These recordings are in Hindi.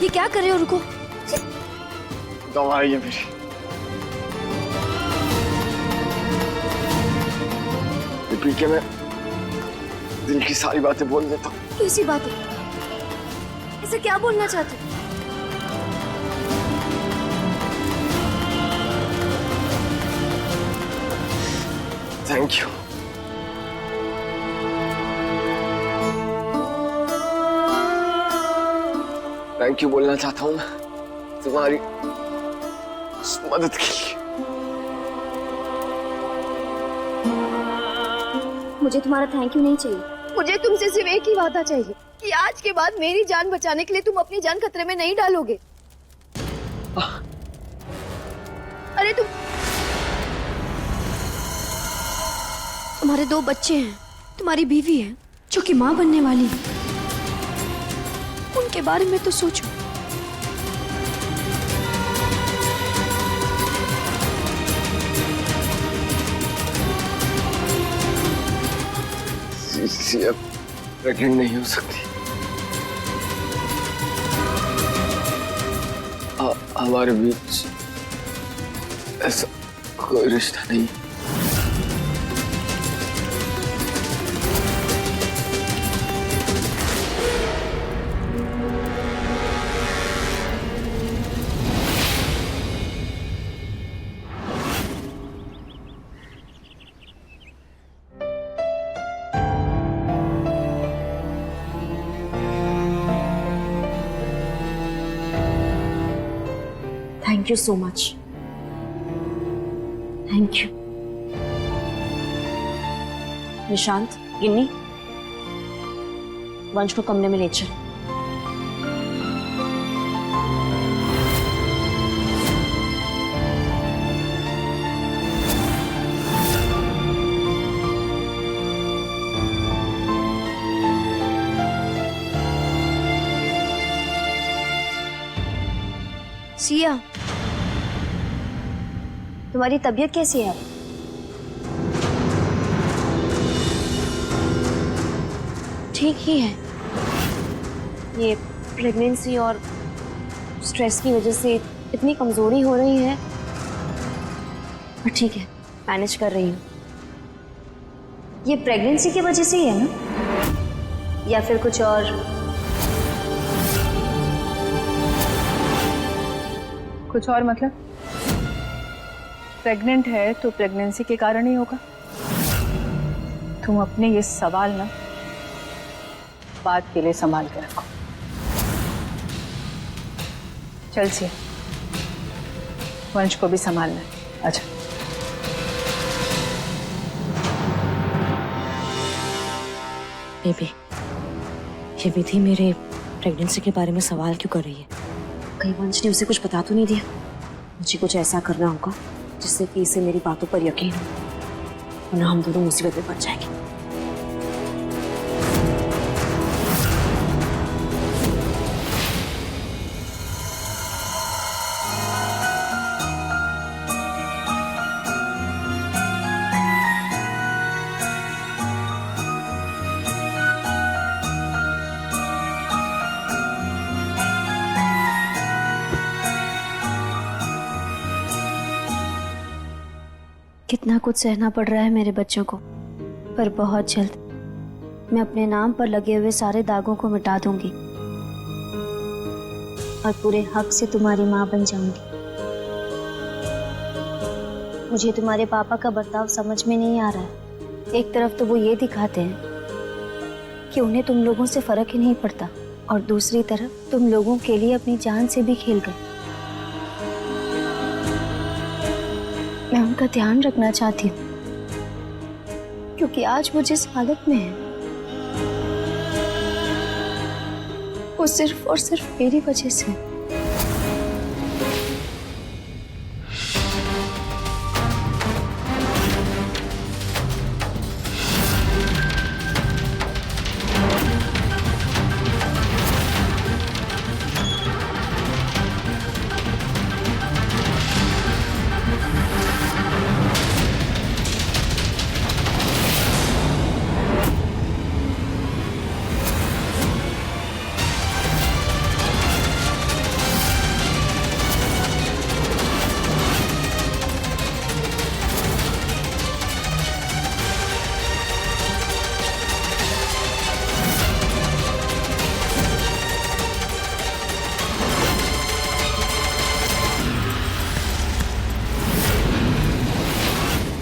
ये क्या कर रहे हो? रुको। दवा है ये मेरी। ये पी के मैं दिल की सारी बातें बोल देता हूँ। कैसी बात है? इसे क्या बोलना चाहते हो? Thank you. थैंक यू बोलना चाहता हूँ मैं तुम्हारी उस मदद के लिए। मुझे तुम्हारा थैंक यू नहीं चाहिए। मुझे तुमसे सिर्फ एक ही वादा चाहिए कि आज के बाद मेरी जान बचाने के लिए तुम अपनी जान खतरे में नहीं डालोगे। अरे तुम्हारे 2 बच्चे हैं, तुम्हारी बीवी है जो कि माँ बनने वाली है। उनके बारे में तो सोचो। अब प्रेग्नेंट नहीं हो सकती। हमारे बीच ऐसा कोई रिश्ता नहीं। Thank you so much. Thank you. Nishant, Ginni, Vansh को कमरे में ले चल। सिया, तुम्हारी तबीयत कैसी है? ठीक ही है। ये प्रेगनेंसी और स्ट्रेस की वजह से इतनी कमजोरी हो रही है, पर ठीक है, मैनेज कर रही हूँ। ये प्रेगनेंसी की वजह से ही है ना, या फिर कुछ और? कुछ और मतलब? प्रेग्नेंट है तो प्रेगनेंसी के कारण ही होगा। तुम अपने ये सवाल ना बात के लिए संभाल के रखो। चल सी, वंश को भी संभालना है। अच्छा। बेबी, ये विधि मेरे प्रेगनेंसी के बारे में सवाल क्यों कर रही है? कहीं वंश ने उसे कुछ बता तो नहीं दिया? मुझे कुछ ऐसा करना होगा जिससे कि इसे मेरी बातों पर यकीन हो, वरना हम दोनों मुसीबत में पड़ जाएंगे। कितना कुछ सहना पड़ रहा है मेरे बच्चों को, पर बहुत जल्द मैं अपने नाम पर लगे हुए सारे दागों को मिटा दूंगी और पूरे हक से तुम्हारी माँ बन जाऊंगी। मुझे तुम्हारे पापा का बर्ताव समझ में नहीं आ रहा है। एक तरफ तो वो ये दिखाते हैं कि उन्हें तुम लोगों से फर्क ही नहीं पड़ता, और दूसरी तरफ तुम लोगों के लिए अपनी जान से भी खेल गए। मैं उनका ध्यान रखना चाहती हूँ, क्योंकि आज वो जिस हालत में है वो सिर्फ और सिर्फ मेरी वजह से।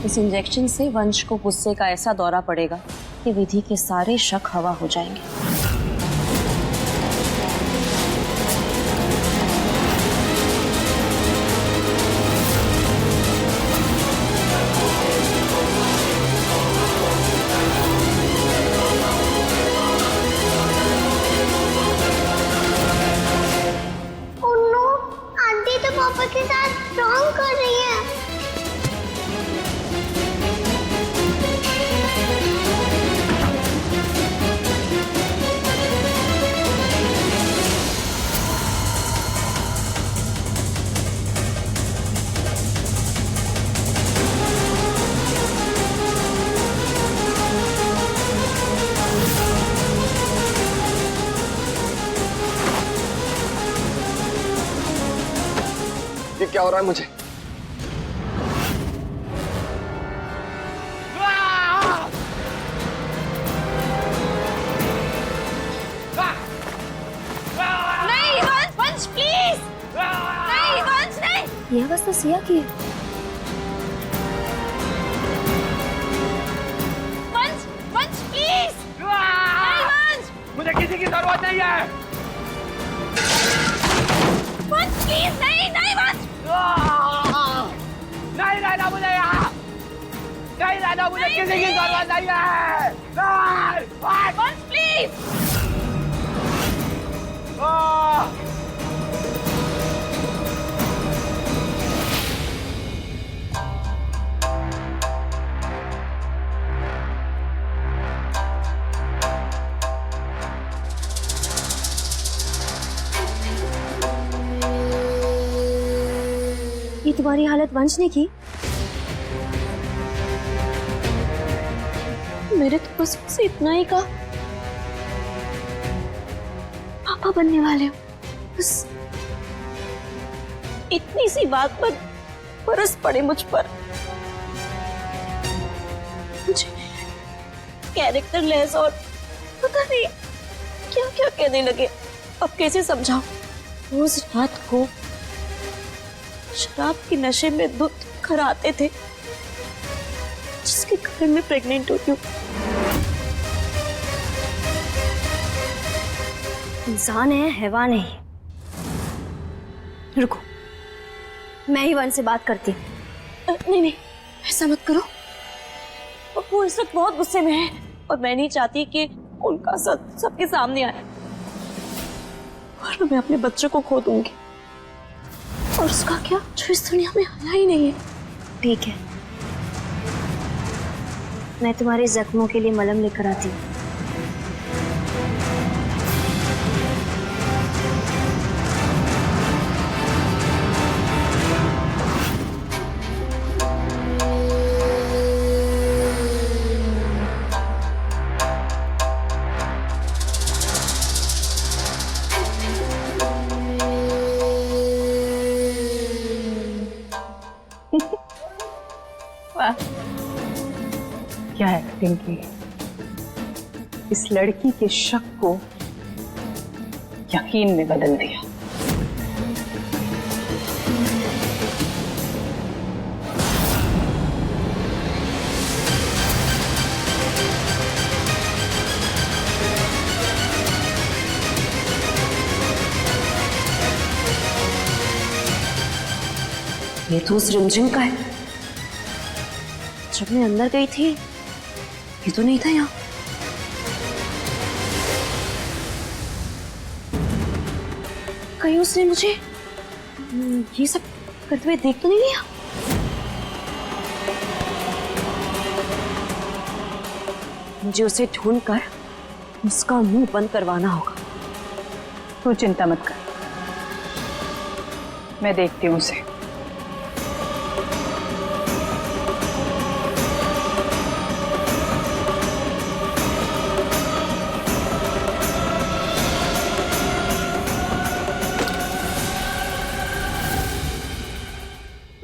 इस इंजेक्शन से वंश को गुस्से का ऐसा दौरा पड़ेगा कि विधि के सारे शक हवा हो जाएंगे। आंटी तो पापा के साथ रॉन्ग कर रही है। ये क्या हो रहा है मुझे? नहीं वंश, वंश प्लीज नहीं वंश नहीं। यह अवस्था सिया की है। वंश, वंश प्लीज नहीं वंश, मुझे किसी की जरूरत नहीं है। वंश प्लीज नहीं नहीं वंश। नहीं रहना मुझे यहाँ, नहीं रहना मुझे, किसी की जरूरत नहीं है। वंश प्लीज। ये तुम्हारी हालत वंश ने की? मेरे तो बस से इतना ही कहा, पापा बनने वाले हो, बस इतनी सी बात पर बरस पड़े मुझ पर। मुझे कैरेक्टर लेस और पता नहीं क्या क्या कहने लगे। अब कैसे समझाऊं? रोज रात को शराब के नशे में दूध खराते थे, जिसके कारण मैं प्रेग्नेंट हुई हूँ। इंसान है, हैवान नहीं। रुको, मैं ही वन से बात करती हूँ। नहीं नहीं, ऐसा मत करो। वो इस वक्त बहुत गुस्से में है और मैं नहीं चाहती कि उनका सच सबके सामने आए, वरना मैं अपने बच्चों को खो दूंगी। और उसका क्या जो इस दुनिया में आया ही नहीं है। ठीक है, मैं तुम्हारे जख्मों के लिए मलहम लेकर आती हूँ। क्या एक्टिंग की, इस लड़की के शक को यकीन में बदल दिया। ये तो उस रिमझिम का है। जब मैं अंदर गई थी ये तो नहीं था यहाँ। कहीं उसने मुझे ये सब करते हुए देख तो नहीं लिया? मुझे उसे ढूंढकर उसका मुंह बंद करवाना होगा। तू चिंता मत कर, मैं देखती हूँ उसे।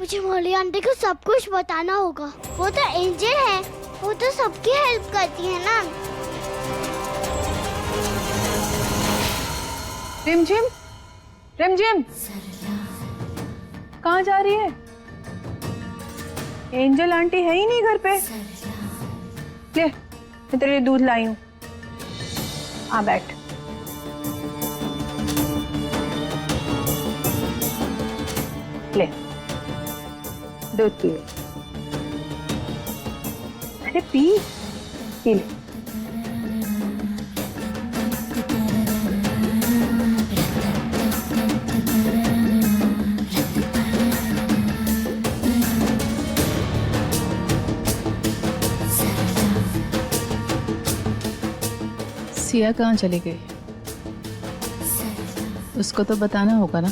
मुझे मौली आंटी को सब कुछ बताना होगा। वो तो एंजल है, वो तो सबकी हेल्प करती है ना। रिमझिम, रिमझिम, कहाँ जा रही है? एंजल आंटी है ही नहीं घर पे। ले, मैं तेरे लिए दूध लाई हूँ। आ बैठ। ले, दूध पी ले। अरे पी ले। सिया कहाँ चली गई? उसको तो बताना होगा ना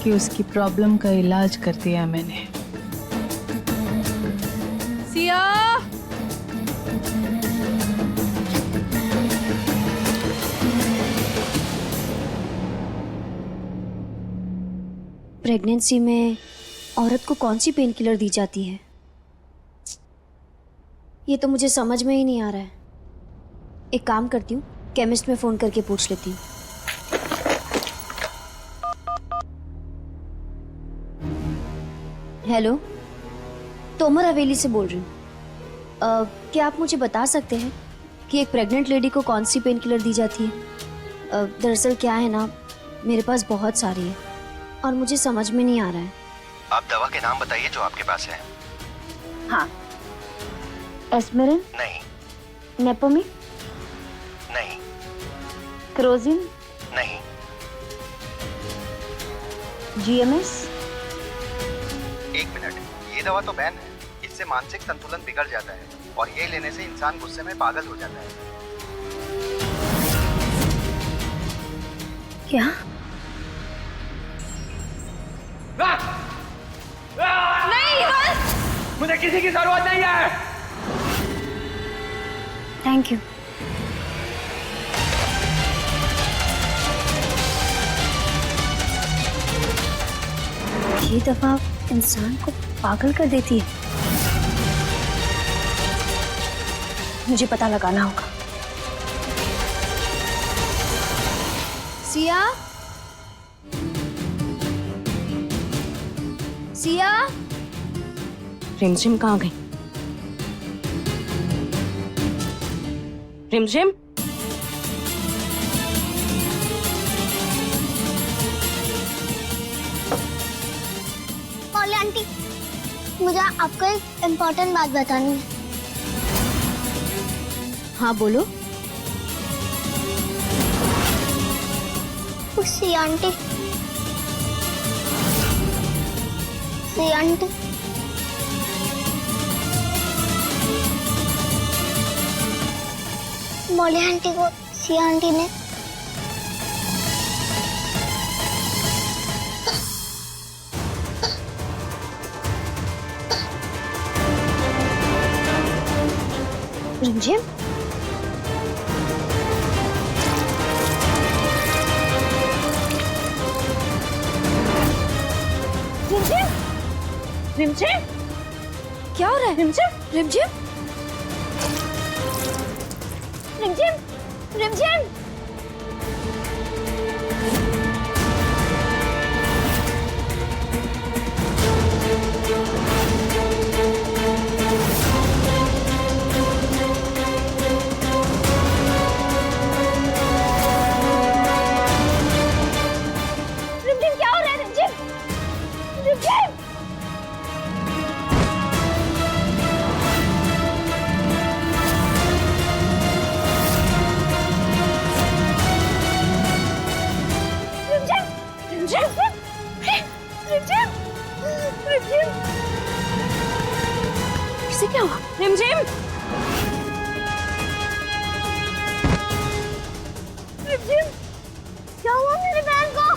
कि उसकी प्रॉब्लम का इलाज कर दिया मैंने। सिया! प्रेगनेंसी में औरत को कौन सी पेन किलर दी जाती है, ये तो मुझे समझ में ही नहीं आ रहा है। एक काम करती हूँ, केमिस्ट में फोन करके पूछ लेती हूँ। हेलो, तोमर हवेली से बोल रही हूँ। क्या आप मुझे बता सकते हैं कि एक प्रेग्नेंट लेडी को कौन सी पेन किलर दी जाती है? दरअसल क्या है ना, मेरे पास बहुत सारी है और मुझे समझ में नहीं आ रहा है। आप दवा के नाम बताइए जो आपके पास है। हाँ, एस्मेरिन नहीं। नेपोमी नहीं। क्रोजिन नहीं। जीएमएस। एक मिनट, ये दवा तो बैन है। इससे मानसिक संतुलन बिगड़ जाता है और ये लेने से इंसान गुस्से में पागल हो जाता है। क्या? मुझे किसी की जरूरत नहीं है। Thank you. ये दवा इंसान को पागल कर देती है। मुझे पता लगाना होगा। सिया, सिया, रिमझिम कहाँ गई? रिमझिम? मौली आंटी, मुझे आपको एक इम्पोर्टेंट बात बतानी है। हाँ बोलो। सी आंटी, सी आंटी, मौली आंटी को सी आंटी ने रिमझिम, रिमझिम, रिमझिम, क्या हो रहा है? रिमझिम, रिमझिम, रिमझिम, रिमझिम। रिमझिम, क्या हो रहा है? रिमझिम, रिमझिम। इसे क्या हुआ? रिमझिम, रिमझिम, क्या हुआ मेरी बहन को?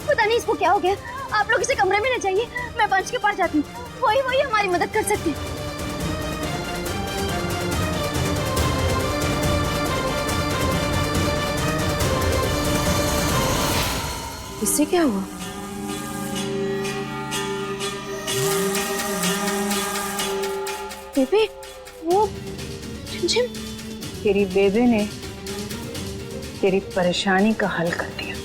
पता नहीं इसको क्या हो गया। आप लोग इसे कमरे में ले जाइए, मैं पंच के पास जाती हूँ। वही हमारी मदद कर सकते हैं। इससे क्या हुआ? बेबे, वो रिमझिम, तेरी बेबे ने तेरी परेशानी का हल कर दिया।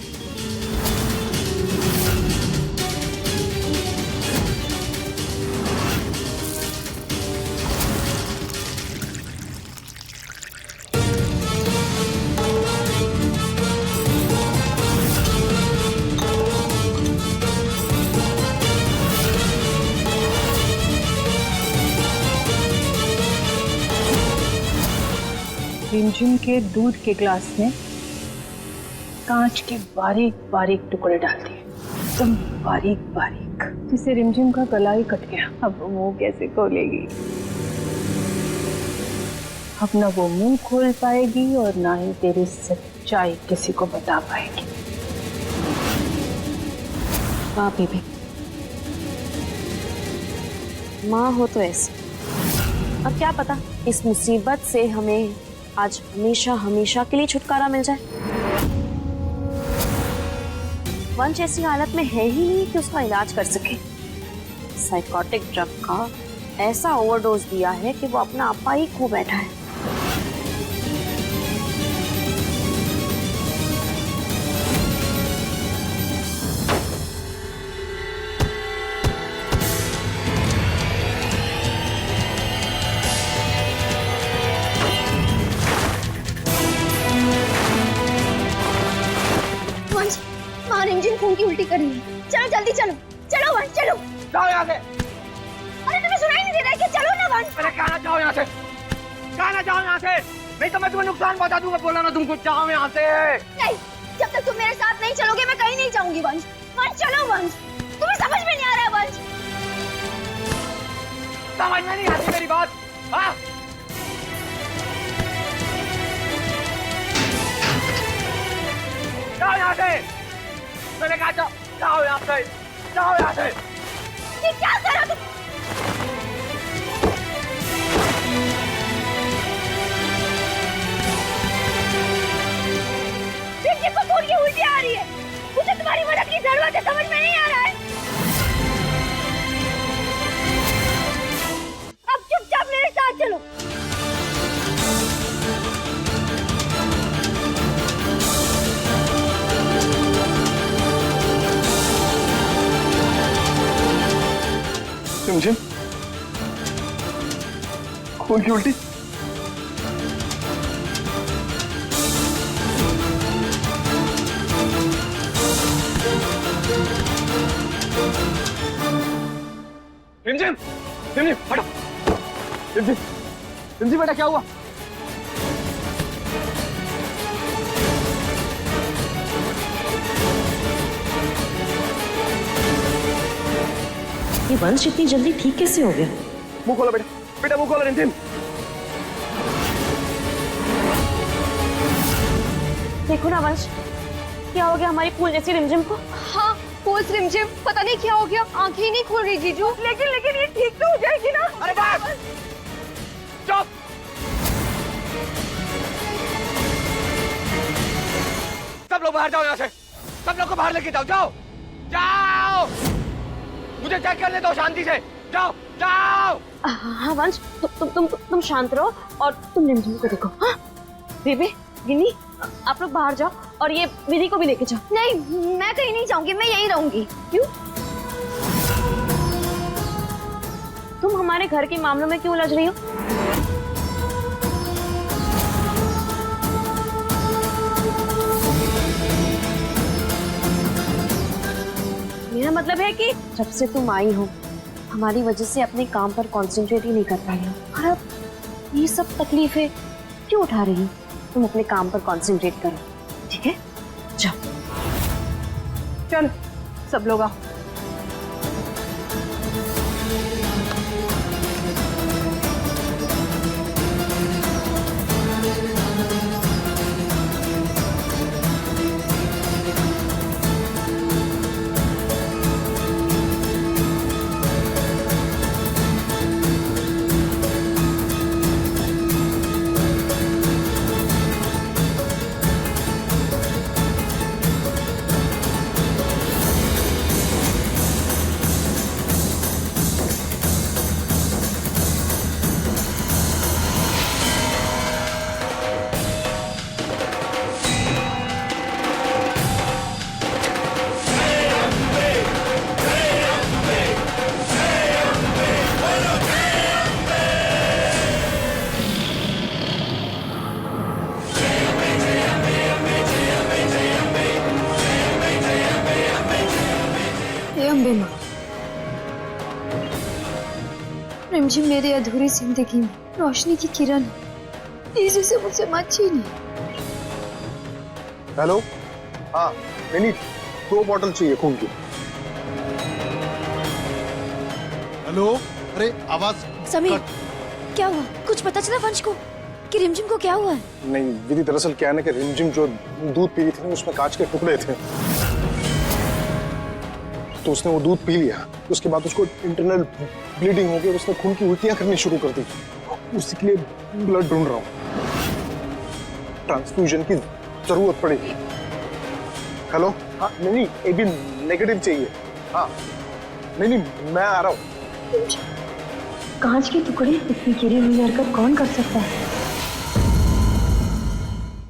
रिमझिम के दूध के ग्लास में कांच के बारीक बारीक टुकड़े डाल दिए, एकदम बारीक बारीक, जिससे रिमझिम का गला ही कट गया। अब वो मुंह कैसे खोलेगी? अब ना वो मुंह खोल पाएगी और ना ही तेरी सच्चाई किसी को बता पाएगी। वाह बेबी, माँ हो तो ऐसी। अब क्या पता इस मुसीबत से हमें आज हमेशा हमेशा के लिए छुटकारा मिल जाए। वंश ऐसी हालत में है ही नहीं कि उसका इलाज कर सके। साइकोटिक ड्रग का ऐसा ओवरडोज दिया है कि वो अपना आपा ही खो बैठा है। वंश, माँ रिमझिम खून की उल्टी कर रही है। चलो जल्दी चलो, चलो वंश चलो। जाओ यहाँ से। अरे तुम्हें सुनाई नहीं दे रहा है कि चलो ना वंश। अरे कहना जाओ यहाँ से, कहना जाओ यहाँ से, नहीं तो मैं तुम्हें नुकसान पहुंचा दूंगा। बोला ना तुमको, जाओ यहाँ से। नहीं, जब तक तुम मेरे साथ नहीं चलोगे मैं कहीं नहीं जाऊंगी वंश। वंश चलो वंश, तुम्हें समझ में नहीं आ रहा है वंश। समझ में नहीं आती मेरी बात? हाँ? जाओ यहाँ से, मैंने कहा जाओ, जाओ यहाँ से, जाओ यहाँ से। ये क्या करा तुम? रिमझिम को खून की उल्टी आ रही है। मुझे तुम्हारी मदद की जरूरत है, समझ में नहीं आ रहा है। अब चुपचाप मेरे साथ चलो। रिमझिम, खून की उल्टी? रिमझिम, रिमझिम हटो। रिमझिम, रिमझिम बेटा क्या हुआ? ये वंश इतनी जल्दी ठीक कैसे हो गया? मुंह खोलो बेटा, बेटा मुंह खोलो। रिमझिम, देखो ना वंश, क्या हो गया हमारी फूल जैसी रिमझिम को? हाँ, फूल्स रिमझिम, पता नहीं क्या हो गया, आंखें ही नहीं खुल रही जीजू। लेकिन ये ठीक तो हो जाएगी ना? अरे बस, चुप। सब लोग बाहर जाओ यहाँ से, सब लोग को बाहर लेके जाओ, जाओ, जाओ। मुझे चेक करने दो शांति से, जाओ, जाओ। हाँ वंश, तुम शांत रहो और तुम रिमझिम को देखो। हाँ बेबी, गिन्नी, आप लोग बाहर जाओ और ये विधि को भी लेके जाओ। नहीं, मैं कहीं नहीं जाऊंगी, मैं यहीं रहूंगी। क्यों? तुम हमारे घर के मामलों में क्यों उलझ रही हो? मेरा मतलब है कि जब से तुम आई हो हमारी वजह से अपने काम पर कंसंट्रेट ही नहीं कर पाई हो, और अब ये सब तकलीफें क्यों उठा रही हो? तुम अपने काम पर कंसंट्रेट करो, ठीक है? जाओ। चलो सब लोग आओ। अम्बे माँ, रिमझिम मेरी अधूरी जिंदगी में रोशनी की किरण है। प्लीज इसे मुझसे मत छीनिए। हेलो, हाँ नहीं 2 बॉटल चाहिए खून की। हेलो, अरे आवाज। समीर, क्या हुआ? कुछ पता चला वंश को कि रिमझिम को क्या हुआ है? नहीं दीदी, दरअसल क्या है ना कि रिमझिम जो दूध पी रही थी ना, उसमें कांच के टुकड़े थे, तो उसने वो दूध पी लिया। उसके बाद उसको इंटरनल ब्लीडिंग हो गई, उसने खून की उल्टियां करनी शुरू कर दी। उसके लिए ब्लड ढूंढ रहा हूँ, ट्रांसफ्यूजन की जरूरत पड़ेगी। हेलो, हाँ नहीं AB नेगेटिव चाहिए। हाँ नहीं मैं आ रहा हूँ। कांच के टुकड़े, इतनी गिरी हुई हरकत कौन कर सकता है?